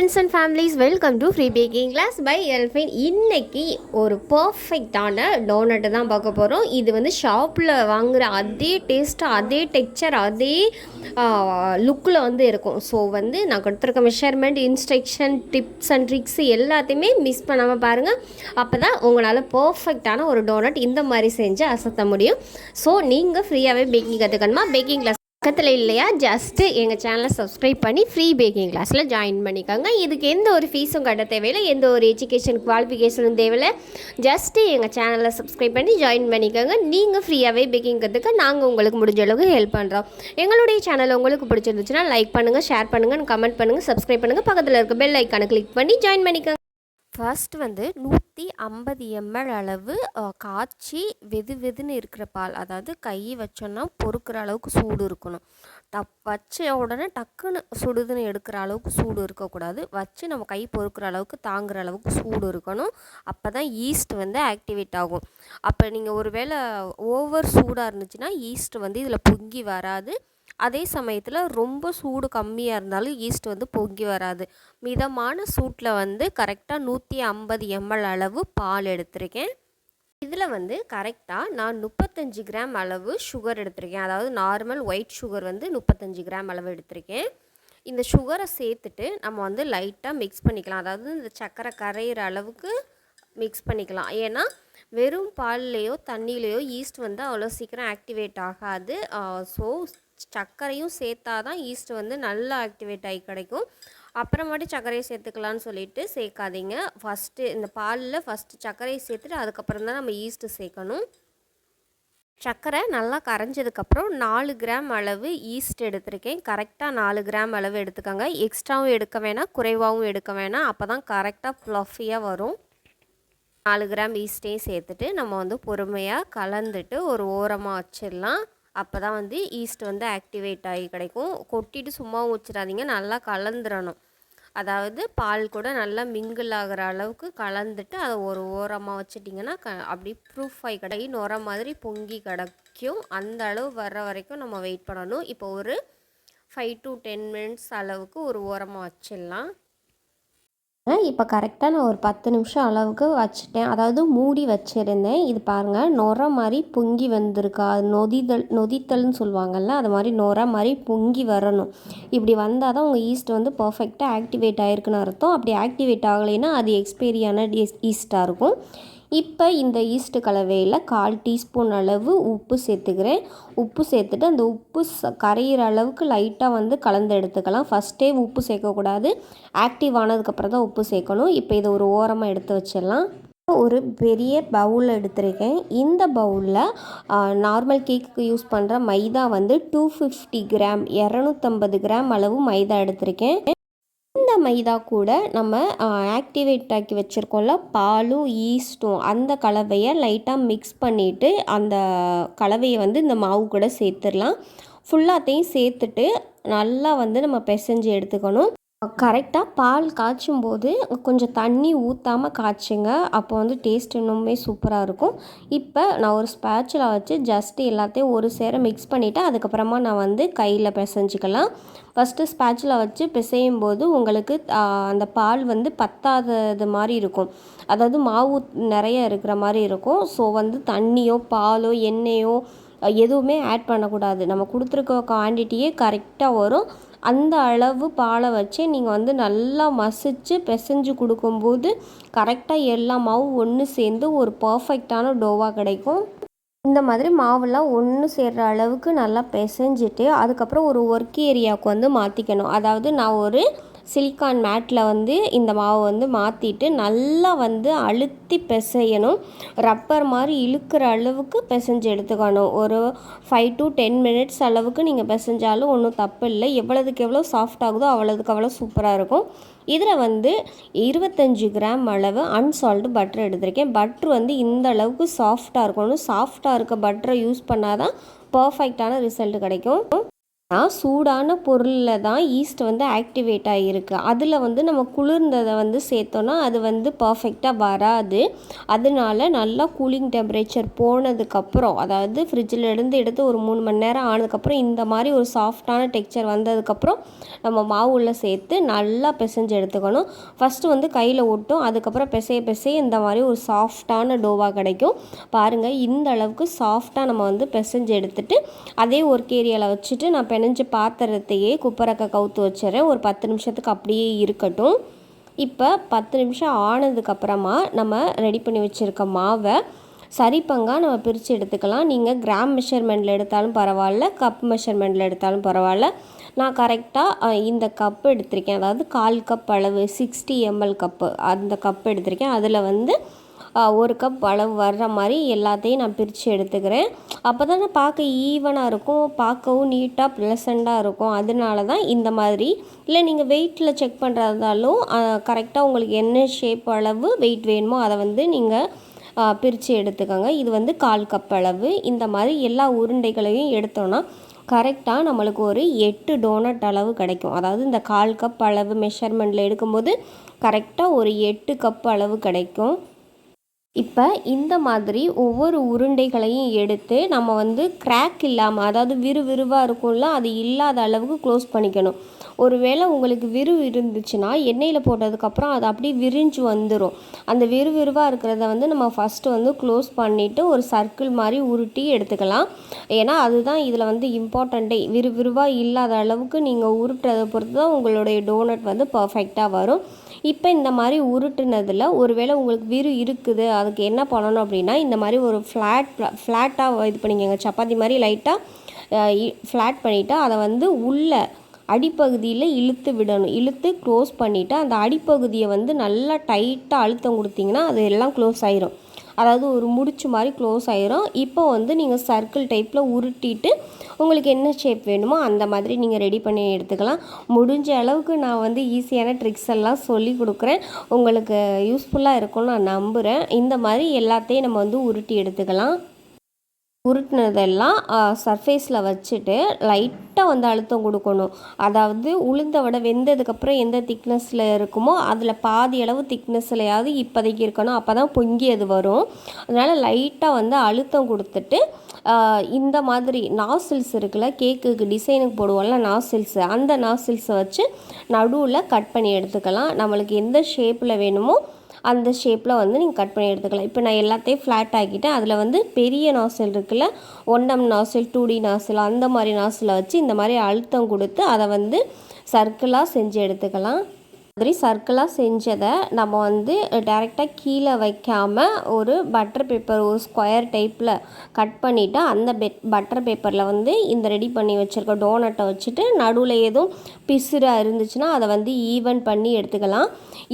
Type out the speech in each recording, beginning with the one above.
friends and families, welcome to Free Baking Class by Elfin. இன்னைக்கு ஒரு பர்ஃபெக்டான donut தான் பார்க்க போகிறோம். இது வந்து ஷாப்பில் வாங்குகிற அதே டேஸ்ட்டு, அதே டெக்ஸ்சர், அதே லுக்கில் வந்து இருக்கும். ஸோ வந்து நான் கொடுத்துருக்க measurement, instruction, tips and tricks எல்லாத்தையுமே மிஸ் பண்ணாமல் பாருங்கள். அப்போ தான் உங்களால் பர்ஃபெக்டான ஒரு டோனட் இந்த மாதிரி செஞ்சு அசத்த முடியும். ஸோ நீங்கள் ஃப்ரீயாகவே பேக்கிங் கற்றுக்கணுமா? பேக்கிங் கிளாஸ் பக்கத்தில் இல்லையா, ஜஸ்ட்டு எங்கள் சேனலை சப்ஸ்கிரைப் பண்ணி ஃப்ரீ பேக்கிங் கிளாஸில் ஜாயின் பண்ணிக்கோங்க. இதுக்கு எந்த ஒரு ஃபீஸும் கட்ட தேவையில்லை, எந்த ஒரு எஜுகேஷன் குவாலிஃபிகேஷனும் தேவையில்லை. ஜஸ்ட்டு எங்கள் சேனலை சப்ஸ்கிரைப் பண்ணி ஜாயின் பண்ணிக்கோங்க. நீங்கள் ஃப்ரீயாகவே பேக்கிங் கற்றுக்க நாங்கள் உங்களுக்கு முடிஞ்ச அளவுக்கு ஹெல்ப் பண்ணுறோம். எங்களுடைய சேனல் உங்களுக்கு பிடிச்சிருந்துச்சுன்னா லைக் பண்ணுங்கள், ஷேர் பண்ணுங்கள், கமெண்ட் பண்ணுங்கள், சப்ஸ்கிரைப் பண்ணுங்கள். பக்கத்தில் இருக்க பெல் ஐக்கானை கிளிக் பண்ணி ஜாயின் பண்ணிக்கோங்க. ஃபர்ஸ்ட் வந்து 150 ml அளவு காய்ச்சி வெதுன்னு இருக்கிற பால், அதாவது கை வச்சோன்னா பொறுக்கிற அளவுக்கு சூடு இருக்கணும். வச்ச உடனே டக்குன்னு சுடுதுன்னு எடுக்கிற அளவுக்கு சூடு இருக்கக்கூடாது. வச்சு நம்ம கை பொறுக்கிற அளவுக்கு தாங்குகிற அளவுக்கு சூடு இருக்கணும். அப்போ தான் ஈஸ்ட் வந்து ஆக்டிவேட் ஆகும். அப்போ நீங்கள் ஒரு வேளை ஓவர் சூடாக இருந்துச்சுன்னா ஈஸ்ட் வந்து இதில் பொங்கி வராது. அதே சமயத்தில் ரொம்ப சூடு கம்மியாக இருந்தாலும் ஈஸ்ட் வந்து பொங்கி வராது. மிதமான சூட்டில் வந்து கரெக்டாக 150 ml அளவு பால் எடுத்திருக்கேன். இதில் வந்து கரெக்டாக நான் 35 கிராம் அளவு சுகர் எடுத்திருக்கேன். அதாவது நார்மல் ஒயிட் சுகர் வந்து 35 கிராம் அளவு எடுத்திருக்கேன். இந்த சுகரை சேர்த்துட்டு நம்ம வந்து லைட்டாக மிக்ஸ் பண்ணிக்கலாம். அதாவது இந்த சர்க்கரை கரையிற அளவுக்கு மிக்ஸ் பண்ணிக்கலாம். ஏன்னா வெறும் பால்லையோ தண்ணியிலையோ ஈஸ்ட் வந்து அவ்வளோ சீக்கிரம் ஆக்டிவேட் ஆகாது. ஸோ சர்க்கரையும் சேர்த்தா தான் ஈஸ்ட் வந்து நல்லா ஆக்டிவேட் ஆகி கிடைக்கும். அப்புறமாட்டி சர்க்கரையை சேர்த்துக்கலான்னு சொல்லிட்டு சேர்க்காதீங்க. ஃபஸ்ட்டு இந்த பாலில் ஃபஸ்ட்டு சர்க்கரையை சேர்த்துட்டு அதுக்கப்புறம் தான் நம்ம ஈஸ்ட்டு சேர்க்கணும். சர்க்கரை நல்லா கரைஞ்சதுக்கப்புறம் 4 கிராம் அளவு ஈஸ்ட் எடுத்திருக்கேன். கரெக்டாக 4 கிராம் அளவு எடுத்துக்கோங்க. எக்ஸ்ட்ராவும் எடுக்க வேணாம், குறைவாகவும் எடுக்க வேணாம். அப்போ தான் கரெக்டாக ஃப்ளஃபியாக வரும். 4 கிராம் ஈஸ்ட்டையும் சேர்த்துட்டு நம்ம வந்து பொறுமையாக கலந்துட்டு ஒரு ஓரமாக வச்சிடலாம். அப்போ தான் வந்து ஈஸ்ட் வந்து ஆக்டிவேட் ஆகி கிடைக்கும். கொட்டிட்டு சும்மா வச்சிடாதீங்க, நல்லா கலந்துடணும். அதாவது பால் கூட நல்லா மிங்கிள் ஆகிற அளவுக்கு கலந்துட்டு அதை ஒரு ஓரமாக வச்சிட்டிங்கன்னா அப்படி ப்ரூஃப் ஆகி கிடைக்கும், நுர மாதிரி பொங்கி கிடைக்கும். அந்த அளவு வர்ற வரைக்கும் நம்ம வெயிட் பண்ணணும். இப்போ ஒரு 5 to 10 minutes அளவுக்கு ஒரு ஓரமாக வச்சிடலாம். இப்போ கரெக்டாக நான் ஒரு 10 நிமிஷம் அளவுக்கு வச்சுட்டேன். அதாவது மூடி வச்சுருந்தேன். இது பாருங்கள், நுர மாதிரி பொங்கி வந்திருக்கா, நொதித்தல்னு சொல்லுவாங்கள்ல, அது மாதிரி நுர மாதிரி பொங்கி வரணும். இப்படி வந்தால் தான் உங்கள் ஈஸ்ட் வந்து பர்ஃபெக்டாக ஆக்டிவேட் ஆகிருக்குன்னு அர்த்தம். அப்படி ஆக்டிவேட் ஆகலைன்னா அது எக்ஸ்பைரியான ஈஸ்ட்டாக இருக்கும். இப்போ இந்த ஈஸ்ட்டு கலவையில் 1/4 டீஸ்பூன் அளவு உப்பு சேர்த்துக்கிறேன். உப்பு சேர்த்துட்டு அந்த உப்பு கரையிற அளவுக்கு லைட்டாக வந்து கலந்து எடுத்துக்கலாம். ஃபஸ்ட்டே உப்பு சேர்க்கக்கூடாது, ஆக்டிவ் ஆனதுக்கப்புறம் தான் உப்பு சேர்க்கணும். இப்போ இதை ஒரு ஓரமாக எடுத்து வச்சிடலாம். ஒரு பெரிய பவுல் எடுத்திருக்கேன். இந்த பவுலில் நார்மல் கேக்குக்கு யூஸ் பண்ணுற மைதா வந்து 250 கிராம் 250 கிராம் அளவு மைதா எடுத்திருக்கேன். இந்த மைதா கூட நம்ம ஆக்டிவேட் ஆக்கி வச்சுருக்கோம்ல பாலும் ஈஸ்ட்டும், அந்த கலவையை லைட்டாக மிக்ஸ் பண்ணிவிட்டு அந்த கலவையை வந்து இந்த மாவு கூட சேர்த்துடலாம். ஃபுல்லாத்தையும் சேர்த்துட்டு நல்லா வந்து நம்ம பிசைஞ்சு எடுத்துக்கணும். கரெக்டாக பால் காய்ச்சும் போது கொஞ்சம் தண்ணி ஊற்றாமல் காய்ச்சுங்க. அப்போ வந்து டேஸ்ட் இன்னுமே சூப்பராக இருக்கும். இப்போ நான் ஒரு ஸ்பேட்சில் வச்சு ஜஸ்ட்டு எல்லாத்தையும் ஒரு சேர மிக்ஸ் பண்ணிவிட்டு அதுக்கப்புறமா நான் வந்து கையில் பிசைஞ்சிக்கலாம். ஃபஸ்ட்டு ஸ்பேட்சில் வச்சு பிசையும் போது உங்களுக்கு அந்த பால் வந்து பத்தாதது மாதிரி இருக்கும். அதாவது மாவு நிறைய இருக்கிற மாதிரி இருக்கும். ஸோ வந்து தண்ணியோ பாலோ எண்ணெயோ எதுவுமே ஆட் பண்ணக்கூடாது. நம்ம கொடுத்துருக்க குவான்டிட்டியே கரெக்டாக வரும். அந்த அளவு பாலை வச்சு நீங்கள் வந்து நல்லா மசிச்சு பிசைஞ்சு கொடுக்கும்போது கரெக்டாக எல்லா மாவும் ஒன்று சேர்ந்து ஒரு பர்ஃபெக்டான டோவாக கிடைக்கும். இந்த மாதிரி மாவுலாம் ஒன்று சேர்கிற அளவுக்கு நல்லா பிசைஞ்சிட்டு அதுக்கப்புறம் ஒரு ஒர்க் ஏரியாவுக்கு வந்து மாற்றிக்கணும். அதாவது நான் ஒரு சிலிக்கான் மேட்டில் வந்து இந்த மாவை வந்து மாற்றிட்டு நல்லா வந்து அழுத்தி பிசையணும். ரப்பர் மாதிரி இழுக்கிற அளவுக்கு பிசைஞ்சு எடுத்துக்கணும். ஒரு 5 to 10 minutes அளவுக்கு நீங்கள் பிசைஞ்சாலும் ஒன்றும் தப்பு இல்லை. எவ்வளோதுக்கு எவ்வளோ சாஃப்ட் ஆகுதோ அவ்வளோதுக்கு அவ்வளோ சூப்பராக இருக்கும். இதில் வந்து 25 கிராம் அளவு அன்சால்ட்டு பட்டர் எடுத்திருக்கேன். பட்ரு வந்து இந்த அளவுக்கு சாஃப்டாக இருக்கணும். சாஃப்டாக இருக்க பட்டரை யூஸ் பண்ணால் தான் பர்ஃபெக்டான ரிசல்ட் கிடைக்கும். சூடான பொருளில் தான் ஈஸ்ட் வந்து ஆக்டிவேட் ஆகியிருக்கு. அதில் வந்து நம்ம குளிர்ந்ததை வந்து சேர்த்தோன்னா அது வந்து பர்ஃபெக்டாக வராது. அதனால நல்லா கூலிங் டெம்பரேச்சர் போனதுக்கப்புறம், அதாவது ஃப்ரிட்ஜில் இருந்து எடுத்து ஒரு 3 மணி நேரம் ஆனதுக்கப்புறம் இந்த மாதிரி ஒரு சாஃப்டான டெக்ஸ்சர் வந்ததுக்கப்புறம் நம்ம மாவு உள்ள சேர்த்து நல்லா பிசைஞ்சு எடுத்துக்கணும். ஃபஸ்ட்டு வந்து கையில் ஒட்டும், அதுக்கப்புறம் பிசைய இந்த மாதிரி ஒரு சாஃப்டான டோவாக கிடைக்கும். பாருங்கள், இந்த அளவுக்கு சாஃப்டாக நம்ம வந்து பிசைஞ்சு எடுத்துகிட்டு அதே ஒர்க் ஏரியாவில் வச்சுட்டு நான் பெனஞ்ச பாத்திரத்தையே குப்பரக்க கவுத்து வச்சிடறேன். ஒரு 10 நிமிஷத்துக்கு அப்படியே இருக்கட்டும். இப்போ 10 நிமிஷம் ஆனதுக்கப்புறமா நம்ம ரெடி பண்ணி வச்சுருக்க மாவை சரி பங்காக நம்ம பிரித்து எடுத்துக்கலாம். நீங்கள் கிராம் மெஷர்மெண்ட்டில் எடுத்தாலும் பரவாயில்ல, கப் மெஷர்மெண்ட்டில் எடுத்தாலும் பரவாயில்ல. நான் கரெக்டாக இந்த கப்பு எடுத்திருக்கேன், அதாவது 1/4 கப் அளவு 60 ml கப்பு, அந்த கப் எடுத்திருக்கேன். அதில் வந்து 1 கப் அளவு வர்ற மாதிரி எல்லாத்தையும் நான் பிரித்து எடுத்துக்கிறேன். அப்போ தானே பார்க்க ஈவனாக இருக்கும், பார்க்கவும் நீட்டாக ப்ளசண்ட்டாக இருக்கும். அதனால தான் இந்த மாதிரி. இல்லை நீங்கள் வெயிட்டில் செக் பண்ணுறதா இருந்தாலும் கரெக்டாக உங்களுக்கு என்ன ஷேப் அளவு வெயிட் வேணுமோ அதை வந்து நீங்கள் பிரித்து எடுத்துக்கோங்க. இது வந்து 1/4 கப் அளவு. இந்த மாதிரி எல்லா உருண்டைகளையும் எடுத்தோன்னா கரெக்டாக நம்மளுக்கு ஒரு 8 டோனட் அளவு கிடைக்கும். அதாவது இந்த 1/4 கப் அளவு மெஷர்மெண்ட்டில் எடுக்கும்போது கரெக்டாக ஒரு 8 கப் அளவு கிடைக்கும். இப்போ இந்த மாதிரி ஒவ்வொரு உருண்டைகளையும் எடுத்து நம்ம வந்து கிராக் இல்லாமல், அதாவது விறுவிறுவாக இருக்கும்ல, அது இல்லாத அளவுக்கு க்ளோஸ் பண்ணிக்கணும். ஒருவேளை உங்களுக்கு இருந்துச்சுன்னா எண்ணெயில் போட்டதுக்கப்புறம் அது அப்படியே விரிஞ்சு வந்துடும். அந்த விறுவிறுவாக இருக்கிறத வந்து நம்ம ஃபஸ்ட்டு வந்து க்ளோஸ் பண்ணிவிட்டு ஒரு சர்க்கிள் மாதிரி உருட்டி எடுத்துக்கலாம். ஏன்னா அதுதான் இதில் வந்து இம்பார்ட்டண்ட்டே. விறுவிறுவாக இல்லாத அளவுக்கு நீங்கள் உருட்டுறதை பொறுத்து தான் உங்களுடைய டோனட் வந்து பர்ஃபெக்டாக வரும். இப்போ இந்த மாதிரி உருட்டுனதில் ஒருவேளை உங்களுக்கு இருக்குது, அதுக்கு என்ன பண்ணணும் அப்படின்னா, இந்த மாதிரி ஒரு ஃப்ளாட்டாக இது பண்ணிக்கோங்க. சப்பாத்தி மாதிரி லைட்டாக ஃப்ளாட் பண்ணிவிட்டு அதை வந்து உள்ளே அடிப்பகுதியில் இழுத்து விடணும். இழுத்து க்ளோஸ் பண்ணிவிட்டு அந்த அடிப்பகுதியை வந்து நல்லா டைட்டாக அழுத்தம் கொடுத்திங்கன்னா அது எல்லாம் க்ளோஸ் ஆயிரும். அதாவது ஒரு முடிச்சு மாதிரி க்ளோஸ் ஆயிரும். இப்போ வந்து நீங்கள் சர்க்கிள் டைப்பில் உருட்டிட்டு உங்களுக்கு என்ன ஷேப் வேணுமோ அந்த மாதிரி நீங்கள் ரெடி பண்ணி எடுத்துக்கலாம். முடிஞ்ச அளவுக்கு நான் வந்து ஈஸியான ட்ரிக்ஸ் எல்லாம் சொல்லி கொடுக்குறேன். உங்களுக்கு யூஸ்ஃபுல்லாக இருக்கும்னு நான் நம்புகிறேன். இந்த மாதிரி எல்லாத்தையும் நம்ம வந்து உருட்டி எடுத்துக்கலாம். உருட்டினதெல்லாம் சர்ஃபேஸில் வச்சுட்டு லைட்டாக வந்து அழுத்தம் கொடுக்கணும். அதாவது உளுந்த வடை வெந்ததுக்கப்புறம் எந்த திக்னஸில் இருக்குமோ அதில் பாதி அளவு திக்னஸ்லையாவது இப்போதைக்கு இருக்கணும். அப்போ தான் பொங்கி அது வரும். அதனால் லைட்டாக வந்து அழுத்தம் கொடுத்துட்டு இந்த மாதிரி நாசில்ஸ் இருக்குல்ல, கேக்குக்கு டிசைனுக்கு போடுவோம்ல நாசில்ஸு, அந்த நாசில்ஸை வச்சு நடுவில் கட் பண்ணி எடுத்துக்கலாம். நம்மளுக்கு எந்த ஷேப்பில் வேணுமோ அந்த ஷேப்பில் வந்து நீங்கள் கட் பண்ணி எடுத்துக்கலாம். இப்போ நான் எல்லாத்தையும் ஃப்ளாட் ஆக்கிட்டேன். அதில் வந்து பெரிய நாசில் இருக்குல்ல, 1M நாசில், 2D நாசில், அந்த மாதிரி நாசிலை வச்சு இந்த மாதிரி அழுத்தம் கொடுத்து அதை வந்து சர்க்கிளாக செஞ்சு எடுத்துக்கலாம். மாதிரி சர்க்கிளாக செஞ்சதை நம்ம வந்து டைரெக்டாக கீழே வைக்காமல் ஒரு பட்டர் பேப்பர், ஒரு ஸ்கொயர் டைப்பில் கட் பண்ணிவிட்டு அந்த பட்டர் பேப்பரில் வந்து இந்த ரெடி பண்ணி வச்சுருக்க டோனட்டை வச்சுட்டு நடுவில் எதுவும் பிசுறாக இருந்துச்சுன்னா அதை வந்து ஈவன் பண்ணி எடுத்துக்கலாம்.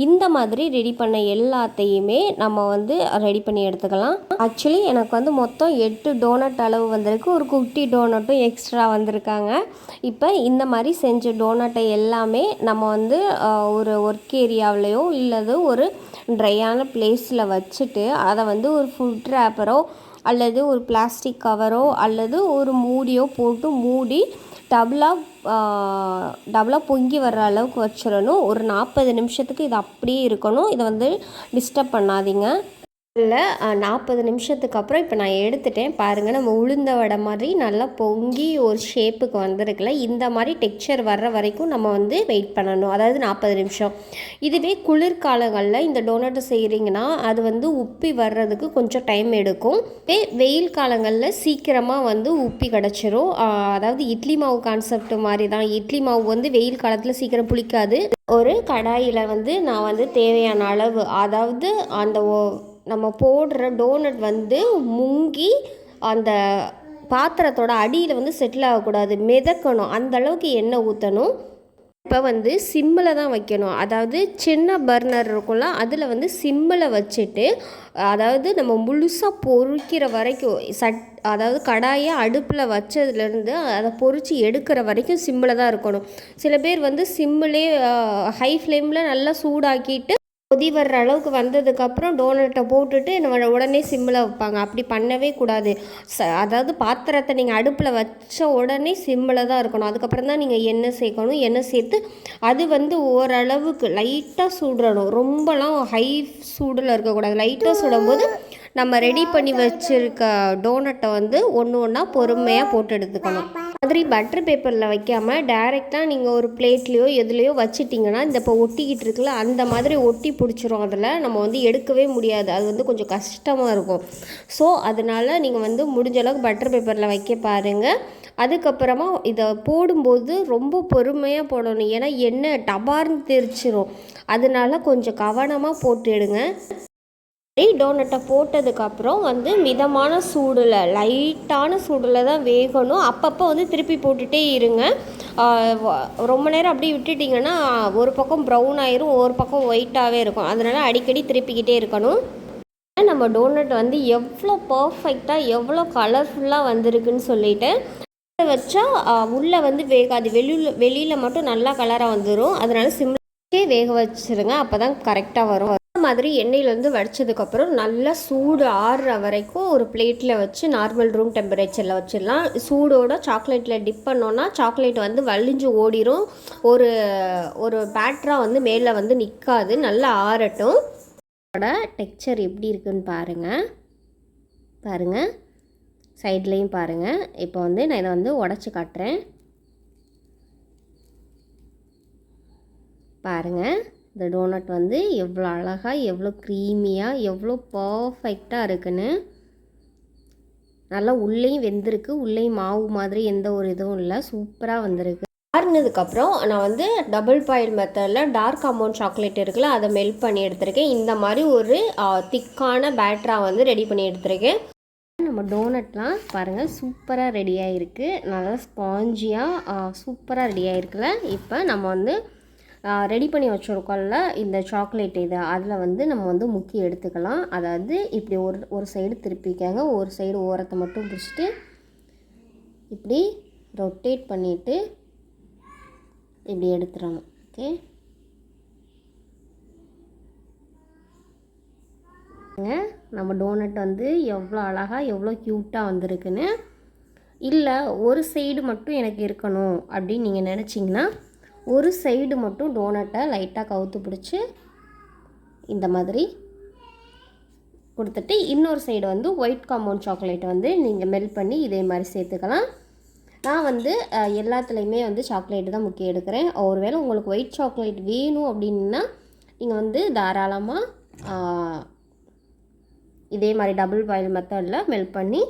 இந்த மாதிரி ரெடி பண்ண எல்லாத்தையுமே நம்ம வந்து ரெடி பண்ணி எடுத்துக்கலாம். ஆக்சுவலி எனக்கு வந்து மொத்தம் 8 டோனட் அளவு வந்திருக்கு. ஒரு குட்டி டோனட்டும் எக்ஸ்ட்ரா வந்திருக்காங்க. இப்போ இந்த மாதிரி செஞ்ச டோனட்டை எல்லாமே நம்ம வந்து ஒரு ஒர்க் ஏரியாவிலையோ இல்லது ஒரு ட்ரையான பிளேஸில் வச்சுட்டு அதை வந்து ஒரு ஃபுட் ரேப்பரோ அல்லது ஒரு பிளாஸ்டிக் கவரோ அல்லது ஒரு மூடியோ போட்டு மூடி டபுளாக பொங்கி வர்ற அளவுக்கு வச்சிடணும். ஒரு 40 நிமிஷத்துக்கு இது அப்படியே இருக்கணும். இதை வந்து டிஸ்டர்ப் பண்ணாதீங்க. இல்லை 40 நிமிஷத்துக்கு அப்புறம் இப்போ நான் எடுத்துட்டேன். பாருங்கள், நம்ம உளுந்த வடை மாதிரி நல்லா பொங்கி ஒரு ஷேப்புக்கு வந்திருக்குல்ல, இந்த மாதிரி டெக்ஸ்சர் வர்ற வரைக்கும் நம்ம வந்து வெயிட் பண்ணணும். அதாவது 40 நிமிஷம். இதுவே குளிர்காலங்களில் இந்த டோனட்டை செய்கிறீங்கன்னா அது வந்து உப்பி வர்றதுக்கு கொஞ்சம் டைம் எடுக்கும். வெயில் காலங்களில் சீக்கிரமாக வந்து உப்பி கிடச்சிரும். அதாவது இட்லி மாவு கான்செப்ட் மாதிரி தான். இட்லி மாவு வந்து வெயில் காலத்தில் சீக்கிரம் புளிக்காது. ஒரு கடாயில் வந்து நான் வந்து தேவையான அளவு, அதாவது அந்த நம்ம போடுற டோனட் வந்து முங்கி அந்த பாத்திரத்தோட அடியில் வந்து செட்டில் ஆகக்கூடாது, மிதக்கணும். அந்த அளவுக்கு எண்ணெய் ஊற்றணும். இப்போ வந்து சிம்மில் தான் வைக்கணும். அதாவது சின்ன பர்னர் இருக்கும்ல, அதில் வந்து சிம்மில் வச்சுட்டு, அதாவது நம்ம முழுசாக பொரிக்கிற வரைக்கும் அதாவது கடாயை அடுப்பில் வச்சதுலேருந்து அதை பொரித்து எடுக்கிற வரைக்கும் சிம்மில் தான் இருக்கணும். சில பேர் வந்து சிம்மிலே ஹை ஃப்ளேமில் நல்லா சூடாக்கிட்டு கொதி வர்ற அளவுக்கு வந்ததுக்கப்புறம் டோனட்டை போட்டுட்டு நம்ம உடனே சிம்மில் வைப்பாங்க. அப்படி பண்ணவே கூடாது. அதாவது பாத்திரத்தை நீங்கள் அடுப்பில் வச்ச உடனே சிம்மில் தான் இருக்கணும். அதுக்கப்புறம் தான் நீங்கள் எண்ணெய் சேர்க்கணும். எண்ணெய் சேர்த்து அது வந்து ஓரளவுக்கு லைட்டாக சுடணும். ரொம்பலாம் ஹை சூடில் இருக்கக்கூடாது. லைட்டாக சுடும்போது நம்ம ரெடி பண்ணி வச்சுருக்க டோனட்டை வந்து ஒன்று ஒன்றா பொறுமையாக போட்டு எடுத்துக்கணும். மாதிரி பட்டர் பேப்பரில் வைக்காமல் டைரெக்டாக நீங்கள் ஒரு பிளேட்லேயோ எதுலேயோ வச்சிட்டிங்கன்னா இந்த இப்போ ஒட்டிக்கிட்டு இருக்குல்ல அந்த மாதிரி ஒட்டி பிடிச்சிரும். அதில் நம்ம வந்து எடுக்கவே முடியாது. அது வந்து கொஞ்சம் கஷ்டமாக இருக்கும். ஸோ அதனால் நீங்கள் வந்து முடிஞ்ச அளவுக்கு பட்டர் பேப்பரில் வைக்க பாருங்கள். அதுக்கப்புறமா இதை போடும்போது ரொம்ப பொறுமையாக போடணும். ஏன்னா எண்ணெய் டபார்னு தெரிச்சிரும். அதனால கொஞ்சம் கவனமாக போட்டு எடுங்க. டோனட்டை போட்டதுக்கப்புறம் வந்து மிதமான சூடில் லைட்டான சூடில் தான் வேகணும். அப்பப்போ வந்து திருப்பி போட்டுகிட்டே இருங்க. ரொம்ப நேரம் அப்படியே விட்டுட்டிங்கன்னா ஒரு பக்கம் ப்ரௌன் ஆயிரும், ஒரு பக்கம் ஒயிட்டாகவே இருக்கும். அதனால் அடிக்கடி திருப்பிக்கிட்டே இருக்கணும். நம்ம டோனட் வந்து எவ்வளோ பர்ஃபெக்டாக எவ்வளோ கலர்ஃபுல்லாக வந்திருக்குன்னு சொல்லிட்டு வச்சா உள்ளே வந்து வேகாது. வெளியில் மட்டும் நல்லா கலராக வந்துடும். அதனால் சிம்லே வேக வச்சுருங்க. அப்போ தான் கரெக்டாக வரும். மாதிரி எண்ணெயிலேருந்து வடித்ததுக்கப்புறம் நல்லா சூடு ஆறுற வரைக்கும் ஒரு பிளேட்டில் வச்சு நார்மல் ரூம் டெம்பரேச்சரில் வச்சிடலாம். சூடோட சாக்லேட்டில் டிப் பண்ணோன்னா சாக்லேட் வந்து வலிஞ்சு ஓடிடும். ஒரு ஒரு பேட்டராக வந்து மேலே வந்து நிற்காது. நல்லா ஆறட்டும். அதோட டெக்ஸ்சர் எப்படி இருக்குன்னு பாருங்கள். சைட்லேயும் பாருங்கள். இப்போ வந்து நான் இதை வந்து உடச்சி காட்டுறேன். பாருங்கள், இந்த டோனட் வந்து எவ்வளோ அழகாக எவ்வளோ க்ரீமியாக எவ்வளோ பர்ஃபெக்டாக இருக்குன்னு. நல்லா உள்ளேயும் வெந்திருக்கு. உள்ளேயும் மாவு மாதிரி எந்த ஒரு இதுவும் இல்லை. சூப்பராக வந்திருக்கு. ஆறுனதுக்கப்புறம் நான் வந்து டபுள் பாயில் மெத்தடில் டார்க் அமௌண்ட் சாக்லேட் இருக்குல்ல அதை மெல்ட் பண்ணி எடுத்திருக்கேன். இந்த மாதிரி ஒரு திக்கான பேட்டராக வந்து ரெடி பண்ணி எடுத்திருக்கேன். நம்ம டோனட்லாம் பாருங்கள் சூப்பராக ரெடியாக இருக்குது. நல்லா ஸ்பாஞ்சியாக சூப்பராக ரெடியாக இருக்குல்ல. இப்போ நம்ம வந்து ரெடி பண்ணி வச்சுருக்கோம்ல இந்த சாக்லேட் இது அதில் வந்து நம்ம வந்து முக்கி எடுத்துக்கலாம். அதாவது இப்படி ஒரு சைடு திருப்பிக்காங்க. ஒரு சைடு ஓரத்தை மட்டும் பிடிச்சிட்டு இப்படி ரொட்டேட் பண்ணிவிட்டு இப்படி எடுத்துடணும். ஓகே, நம்ம டோனட் வந்து எவ்வளோ அழகாக எவ்வளோ க்யூட்டாக வந்திருக்குன்னு. இல்லை ஒரு சைடு மட்டும் எனக்கு இருக்கணும் அப்படின்னு நீங்கள் நினச்சிங்கன்னா ஒரு சைடு மட்டும் டோனட்டை லைட்டாக கவுத்து பிடிச்சி இந்த மாதிரி கொடுத்துட்டு இன்னொரு சைடு வந்து ஒயிட் காம்பவுண்ட் சாக்லேட்டை வந்து நீங்கள் மெல்ட் பண்ணி இதே மாதிரி சேர்த்துக்கலாம். நான் வந்து எல்லாத்துலேயுமே வந்து சாக்லேட்டு தான் முக்கியம் எடுக்கிறேன். ஒருவேளை உங்களுக்கு ஒயிட் சாக்லேட் வேணும் அப்படின்னா நீங்கள் வந்து தாராளமாக இதே மாதிரி டபுள் பாயில் மெத்தடில் மெல்ட் பண்ணி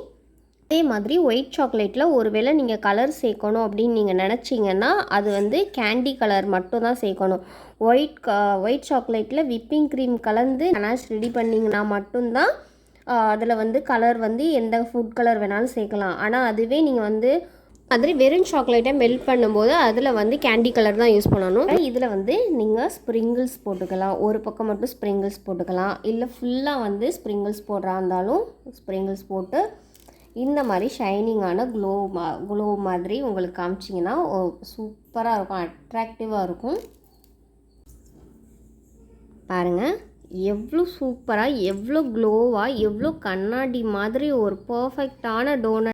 அதே மாதிரி ஒயிட் சாக்லேட்டில் ஒருவேளை நீங்கள் கலர் சேர்க்கணும் அப்படின்னு நீங்கள் நினச்சிங்கன்னா அது வந்து கேண்டி கலர் மட்டும் தான் சேர்க்கணும். ஒயிட் சாக்லேட்டில் விப்பிங் க்ரீம் கலந்து கனாஷ் ரெடி பண்ணிங்கன்னா மட்டும்தான் அதில் வந்து கலர் வந்து எந்த ஃபுட் கலர் வேணாலும் சேர்க்கலாம். ஆனால் அதுவே நீங்கள் வந்து மாதிரி வெறும் சாக்லேட்டை மெல்ட் பண்ணும்போது அதில் வந்து கேண்டி கலர் தான் யூஸ் பண்ணணும். இதில் வந்து நீங்கள் ஸ்ப்ரிங்கிள்ஸ் போட்டுக்கலாம். ஒரு பக்கம் மட்டும் ஸ்ப்ரிங்கிள்ஸ் போட்டுக்கலாம். இல்லை ஃபுல்லாக வந்து ஸ்ப்ரிங்கிள்ஸ் போடுறா இருந்தாலும் ஸ்ப்ரிங்கிள்ஸ் போட்டு இந்த மாதிரி ஷைனிங்கான க்ளோ மாதிரி உங்களுக்கு காமிச்சிங்கன்னா சூப்பராக இருக்கும், அட்ராக்டிவாக இருக்கும். பாருங்கள் எவ்வளோ சூப்பராக எவ்வளோ க்ளோவாக எவ்வளோ கண்ணாடி மாதிரி ஒரு பர்ஃபெக்டான டோனட்